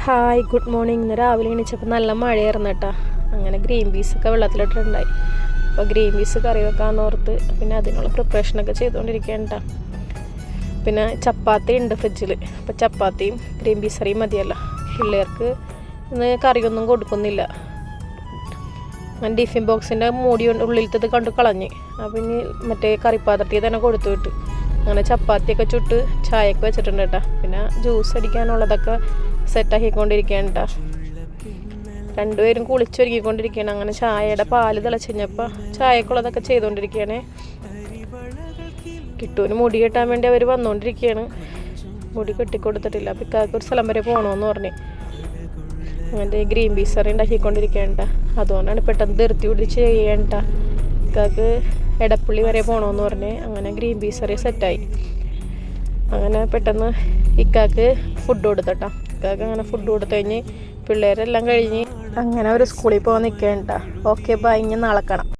Hi good morning. ഇന്ന് രാവിലെ എണീച്ചപ്പോൾ നല്ല മഴയായിരുന്നു കേട്ടോ. അങ്ങനെ ഗ്രീൻ പീസൊക്കെ വെള്ളത്തിലിട്ടിട്ടുണ്ടായി. അപ്പോൾ ഗ്രീൻ പീസ് കറി വെക്കാമെന്ന് ഓർത്ത് പിന്നെ അതിനുള്ള പ്രിപ്പറേഷനൊക്കെ ചെയ്തുകൊണ്ടിരിക്കുകയാണ് കേട്ടോ. പിന്നെ ചപ്പാത്തി ഉണ്ട് ഫ്രിഡ്ജിൽ. അപ്പോൾ ചപ്പാത്തിയും ഗ്രീൻ പീസ് കറിയും മതിയല്ലോ. പിള്ളേർക്ക് ഇന്ന് കറിയൊന്നും കൊടുക്കുന്നില്ല. ഞാൻ ടിഫിൻ ബോക്സിൻ്റെ മൂടി ഉള്ളിലത്തത് കണ്ട് കളഞ്ഞ്. അപ്പം ഇനി മറ്റേ കറിപ്പാത്രത്തിൽ തന്നെ കൊടുത്തു വിട്ടു. അങ്ങനെ ചപ്പാത്തിയൊക്കെ ചുട്ട് ചായയൊക്കെ വെച്ചിട്ടുണ്ട് കേട്ടോ. പിന്നെ ജ്യൂസ് അടിക്കാനുള്ളതൊക്കെ സെറ്റാക്കിക്കൊണ്ടിരിക്കുകയാണ് കേട്ടോ. രണ്ടുപേരും കുളിച്ചൊരുക്കിക്കൊണ്ടിരിക്കുകയാണ്. അങ്ങനെ ചായയുടെ പാല് തിളച്ച് കഴിഞ്ഞപ്പോൾ ചായക്കുള്ളതൊക്കെ ചെയ്തുകൊണ്ടിരിക്കുകയാണ്. കിട്ടുവിന് മുടി കെട്ടാൻ വേണ്ടി അവർ വന്നുകൊണ്ടിരിക്കുകയാണ്. മുടി കെട്ടിക്കൊടുത്തിട്ടില്ല. അപ്പം ഇക്കാക്ക് ഒരു സ്ഥലം വരെ പോകണമെന്ന് പറഞ്ഞ് അങ്ങനെ ഗ്രീൻ പീസ് കറി ഉണ്ടാക്കിക്കൊണ്ടിരിക്കുകയാണ് കേട്ടോ. അതുകൊണ്ടാണ് പെട്ടെന്ന് ധൃതി പിടിച്ച് ചെയ്യണ്ട. ഇക്കാക്ക് എടപ്പള്ളി വരെ പോകണമെന്ന് പറഞ്ഞ് അങ്ങനെ ഗ്രീൻ പീസ് കറി സെറ്റായി. അങ്ങനെ പെട്ടെന്ന് ഇക്കാക്ക് ഫുഡ് കൊടുത്തട്ടോ. ഇക്കാക്ക് അങ്ങനെ ഫുഡ് കൊടുത്തു കഴിഞ്ഞ് പിള്ളേരെല്ലാം കഴിഞ്ഞ് അങ്ങനെ അവർ സ്കൂളിൽ പോകാൻ നിൽക്കുകയാണ് കേട്ടോ. ഓക്കെ ബൈ, ഇനി നാളെ കാണാം.